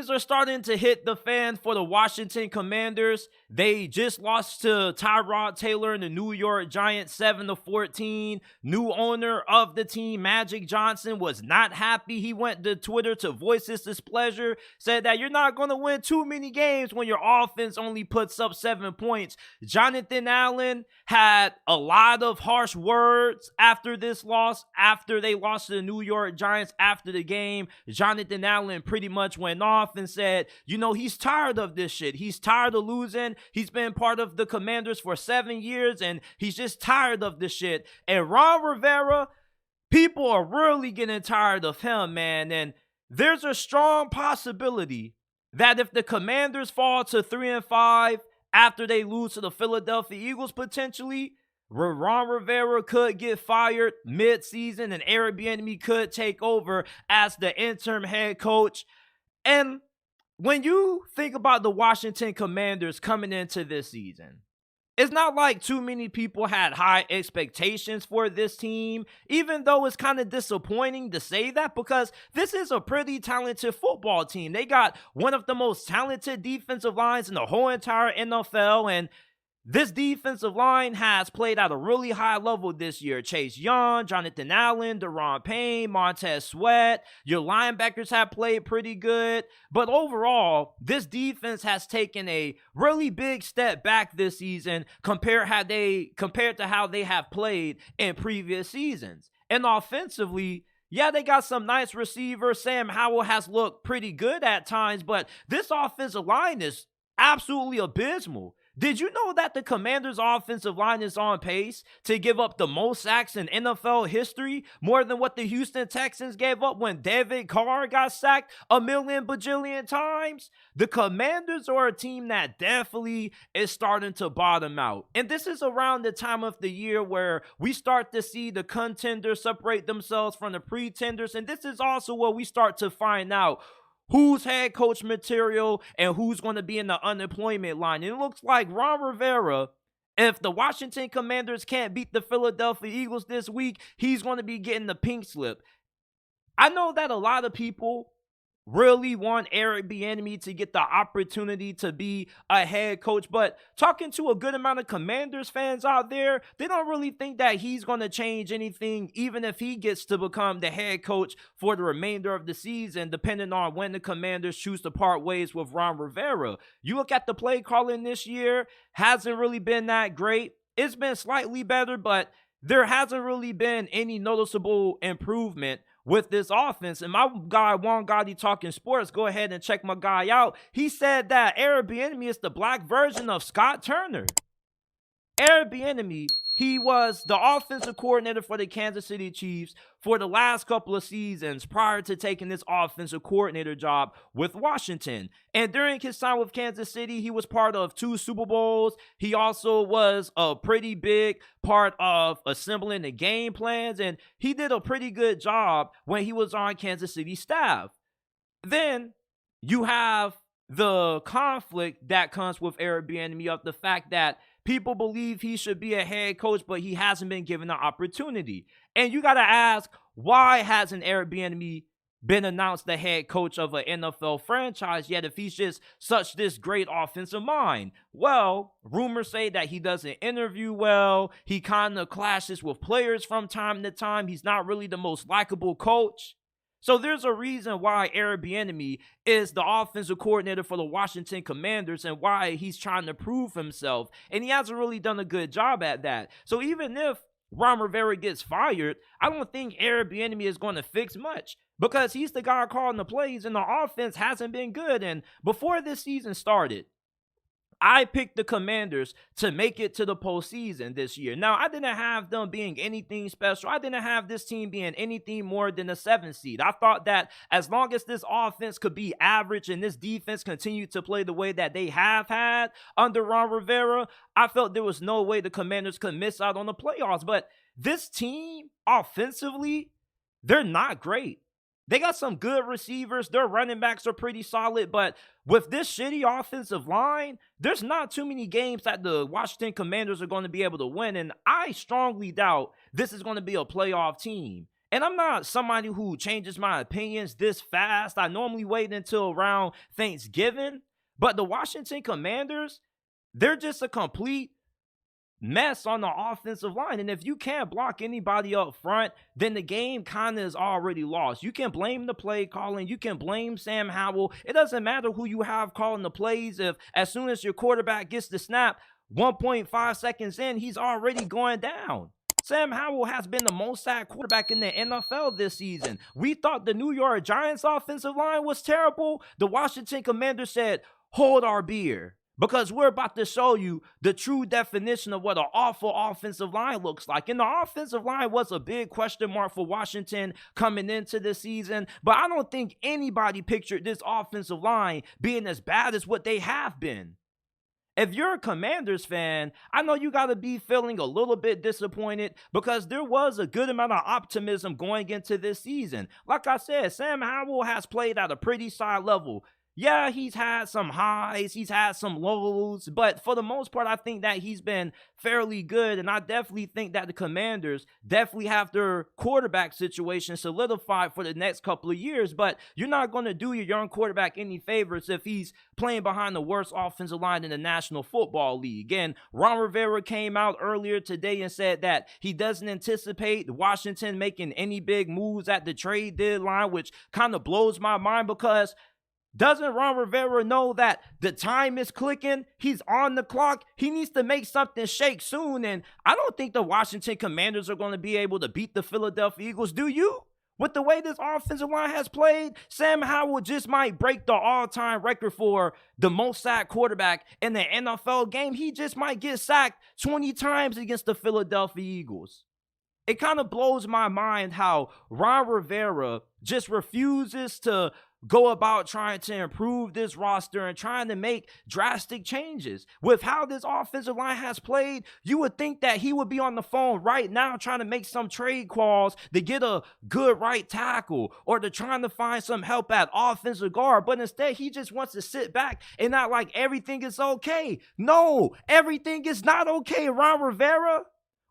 things are starting to hit the fan for the Washington Commanders. They just lost to Tyrod Taylor and the New York Giants 7-14. New owner of the team, Magic Johnson, was not happy. He went to Twitter to voice his displeasure, said that you're not going to win too many games when your offense only puts up 7 points. Jonathan Allen had a lot of harsh words after this loss, after they lost to the New York Giants after the game. Jonathan Allen pretty much went off and said, you know, he's tired of this shit. He's tired of losing. He's been part of the Commanders for 7 years, and he's just tired of this shit. And Ron Rivera, people are really getting tired of him, man. And there's a strong possibility that if the Commanders fall to 3-5 after they lose to the Philadelphia Eagles potentially, Ron Rivera could get fired mid-season and Eric Bieniemy could take over as the interim head coach. And when you think about the Washington Commanders coming into this season, it's not like too many people had high expectations for this team, even though it's kind of disappointing to say that because this is a pretty talented football team. They got one of the most talented defensive lines in the whole entire NFL, and this defensive line has played at a really high level this year. Chase Young, Jonathan Allen, Deron Payne, Montez Sweat. Your linebackers have played pretty good. But overall, this defense has taken a really big step back this season compared to how they have played in previous seasons. And offensively, yeah, they got some nice receivers. Sam Howell has looked pretty good at times, but this offensive line is absolutely abysmal. Did you know that the Commanders' offensive line is on pace to give up the most sacks in NFL history, more than what the Houston Texans gave up when David Carr got sacked a million bajillion times? The Commanders are a team that definitely is starting to bottom out. And this is around the time of the year where we start to see the contenders separate themselves from the pretenders. And this is also where we start to find out who's head coach material and who's going to be in the unemployment line. And it looks like Ron Rivera, if the Washington Commanders can't beat the Philadelphia Eagles this week, he's going to be getting the pink slip. I know that a lot of people really want Eric Bieniemy to get the opportunity to be a head coach, but talking to a good amount of Commanders fans out there, they don't really think that he's going to change anything, even if he gets to become the head coach for the remainder of the season, depending on when the Commanders choose to part ways with Ron Rivera. You look at the play calling this year, hasn't really been that great. It's been slightly better, but there hasn't really been any noticeable improvement with this offense. And my guy, Juan Gotti Talking Sports, go ahead and check my guy out. He said that Eric Bieniemy is the black version of Scott Turner. Eric Bieniemy, he was the offensive coordinator for the Kansas City Chiefs for the last couple of seasons prior to taking this offensive coordinator job with Washington. And during his time with Kansas City, he was part of 2 Super Bowls. He also was a pretty big part of assembling the game plans, and he did a pretty good job when he was on Kansas City staff. Then you have the conflict that comes with Eric Bieniemy of the fact that people believe he should be a head coach, but he hasn't been given the opportunity. And you got to ask, why hasn't Eric Bieniemy been announced the head coach of an NFL franchise yet if he's just such this great offensive mind? Well, rumors say that he doesn't interview well. He kind of clashes with players from time to time. He's not really the most likable coach. So there's a reason why Eric Bieniemy is the offensive coordinator for the Washington Commanders and why he's trying to prove himself. And he hasn't really done a good job at that. So even if Ron Rivera gets fired, I don't think Eric Bieniemy is going to fix much because he's the guy calling the plays and the offense hasn't been good. And before this season started, I picked the Commanders to make it to the postseason this year. Now, I didn't have them being anything special. I didn't have this team being anything more than a 7th seed. I thought that as long as this offense could be average and this defense continued to play the way that they have had under Ron Rivera, I felt there was no way the Commanders could miss out on the playoffs. But this team, offensively, they're not great. They got some good receivers. Their running backs are pretty solid. But with this shitty offensive line, there's not too many games that the Washington Commanders are going to be able to win. And I strongly doubt this is going to be a playoff team. And I'm not somebody who changes my opinions this fast. I normally wait until around Thanksgiving. But the Washington Commanders, they're just a complete mess on the offensive line. And if you can't block anybody up front, then the game kind of is already lost. You can blame the play calling. You can blame Sam Howell. It doesn't matter who you have calling the plays. If as soon as your quarterback gets the snap, 1.5 seconds in, he's already going down. Sam Howell has been the most sacked quarterback in the NFL this season. We thought the New York Giants offensive line was terrible. The Washington Commanders said, hold our beer, because we're about to show you the true definition of what an awful offensive line looks like. And the offensive line was a big question mark for Washington coming into the season, but I don't think anybody pictured this offensive line being as bad as what they have been. If you're a Commanders fan, I know you got to be feeling a little bit disappointed because there was a good amount of optimism going into this season. Like I said, Sam Howell has played at a pretty solid level. Yeah, he's had some highs, he's had some lows, but for the most part, I think that he's been fairly good, and I definitely think that the Commanders definitely have their quarterback situation solidified for the next couple of years, but you're not going to do your young quarterback any favors if he's playing behind the worst offensive line in the National Football League. And Ron Rivera came out earlier today and said that he doesn't anticipate Washington making any big moves at the trade deadline, which kind of blows my mind because doesn't Ron Rivera know that the time is clicking? He's on the clock. He needs to make something shake soon. And I don't think the Washington Commanders are going to be able to beat the Philadelphia Eagles. Do you? With the way this offensive line has played, Sam Howell just might break the all-time record for the most sacked quarterback in the NFL game. He just might get sacked 20 times against the Philadelphia Eagles. It kind of blows my mind how Ron Rivera just refuses to go about trying to improve this roster and trying to make drastic changes. With how this offensive line has played, you would think that he would be on the phone right now trying to make some trade calls to get a good right tackle or to trying to find some help at offensive guard, but instead he just wants to sit back and act like everything is okay. No, everything is not okay, Ron Rivera.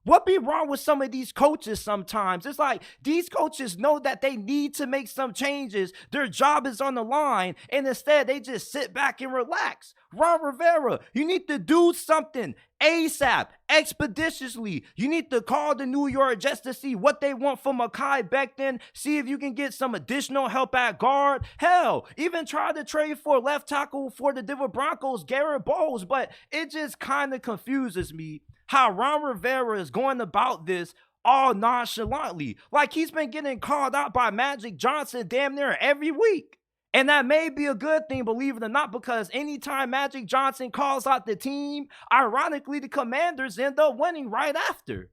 What be wrong with some of these coaches sometimes? It's like these coaches know that they need to make some changes. Their job is on the line, and instead they just sit back and relax. Ron Rivera, you need to do something ASAP, expeditiously. You need to call the New York Jets to see what they want from Mekhi Becton. See if you can get some additional help at guard. Hell, even try to trade for left tackle for the Denver Broncos, Garrett Bowles. But it just kind of confuses me how Ron Rivera is going about this all nonchalantly. Like he's been getting called out by Magic Johnson damn near every week. And that may be a good thing, believe it or not, because anytime Magic Johnson calls out the team, ironically, the Commanders end up winning right after.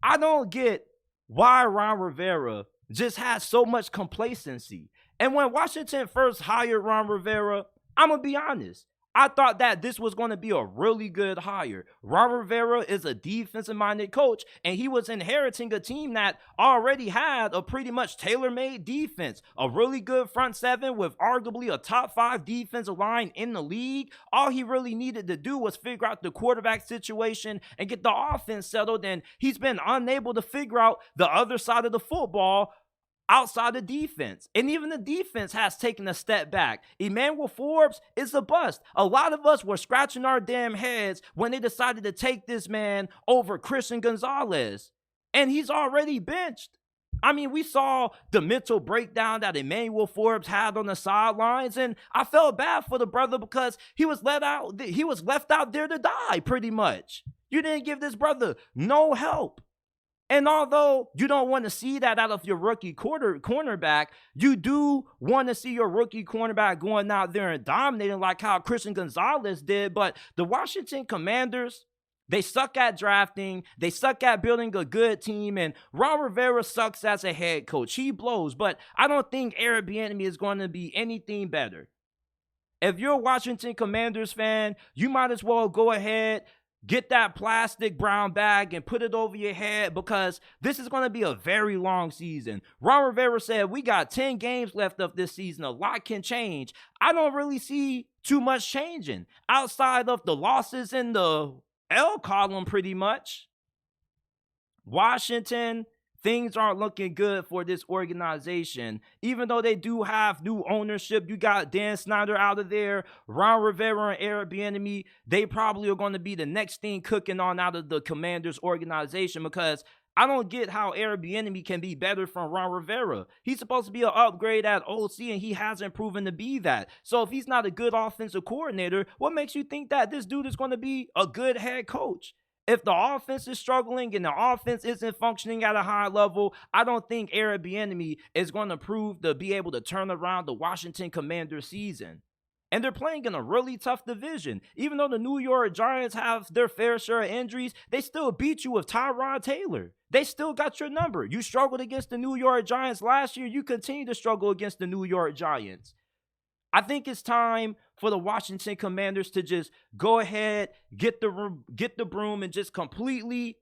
I don't get why Ron Rivera just has so much complacency. And when Washington first hired Ron Rivera, I'm going to be honest, I thought that this was going to be a really good hire. Ron Rivera is a defensive-minded coach, and he was inheriting a team that already had a pretty much tailor-made defense, a really good front seven with arguably a top 5 defensive line in the league. All he really needed to do was figure out the quarterback situation and get the offense settled, and he's been unable to figure out the other side of the football outside the defense. And even the defense has taken a step back. Emmanuel Forbes is a bust. A lot of us were scratching our damn heads when they decided to take this man over Christian Gonzalez. And he's already benched. I mean, we saw the mental breakdown that Emmanuel Forbes had on the sidelines, and I felt bad for the brother because he was left out there to die, pretty much. You didn't give this brother no help. And although you don't want to see that out of your rookie cornerback, you do want to see your rookie cornerback going out there and dominating like how Christian Gonzalez did. But the Washington Commanders, they suck at drafting. They suck at building a good team. And Ron Rivera sucks as a head coach. He blows. But I don't think Eric Bieniemy is going to be anything better. If you're a Washington Commanders fan, you might as well go ahead, get that plastic brown bag and put it over your head because this is going to be a very long season. Ron Rivera said we got 10 games left of this season. A lot can change. I don't really see too much changing outside of the losses in the L column pretty much. Washington things aren't looking good for this organization. Even though they do have new ownership, you got Dan Snyder out of there, Ron Rivera and Eric Bieniemy, they probably are going to be the next thing cooking on out of the Commanders organization, because I don't get how Eric Bieniemy can be better from Ron Rivera. He's supposed to be an upgrade at OC, and he hasn't proven to be that. So if he's not a good offensive coordinator, what makes you think that this dude is going to be a good head coach? If the offense is struggling and the offense isn't functioning at a high level, I don't think Eric Bieniemy is going to prove to be able to turn around the Washington Commanders season. And they're playing in a really tough division. Even though the New York Giants have their fair share of injuries, they still beat you with Tyrod Taylor. They still got your number. You struggled against the New York Giants last year. You continue to struggle against the New York Giants. I think it's time for the Washington Commanders to just go ahead, get the broom, and just completely,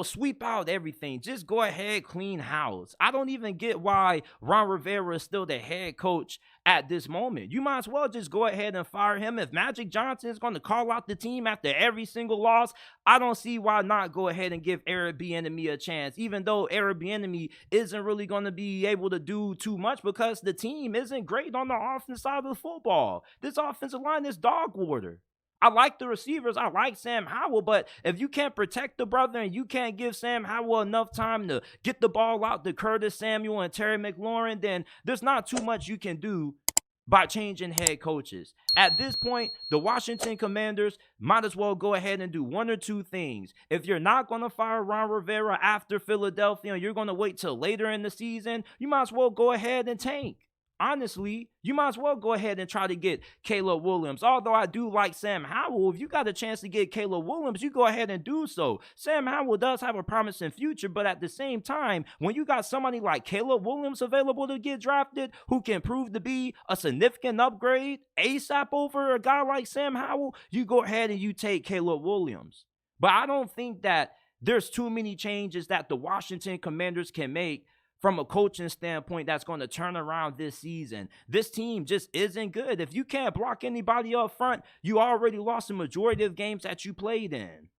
sweep out everything. Just go ahead, clean house. I don't even get why Ron Rivera is still the head coach at this moment. You might as well just go ahead and fire him. If Magic Johnson is going to call out the team after every single loss, I don't see why not go ahead and give Eric Bieniemy a chance, even though Eric Bieniemy isn't really going to be able to do too much because the team isn't great on the offensive side of the football. This offensive line is dog water. I like the receivers. I like Sam Howell, but if you can't protect the brother and you can't give Sam Howell enough time to get the ball out to Curtis Samuel and Terry McLaurin, then there's not too much you can do by changing head coaches. At this point, the Washington Commanders might as well go ahead and do one or two things. If you're not going to fire Ron Rivera after Philadelphia and you're going to wait till later in the season, you might as well go ahead and tank. Honestly, you might as well go ahead and try to get Caleb Williams. Although I do like Sam Howell, if you got a chance to get Caleb Williams, you go ahead and do so. Sam Howell does have a promising future, but at the same time, when you got somebody like Caleb Williams available to get drafted who can prove to be a significant upgrade ASAP over a guy like Sam Howell, you go ahead and you take Caleb Williams. But I don't think that there's too many changes that the Washington Commanders can make from a coaching standpoint that's going to turn around this season. This team just isn't good. If you can't block anybody up front, you already lost the majority of games that you played in.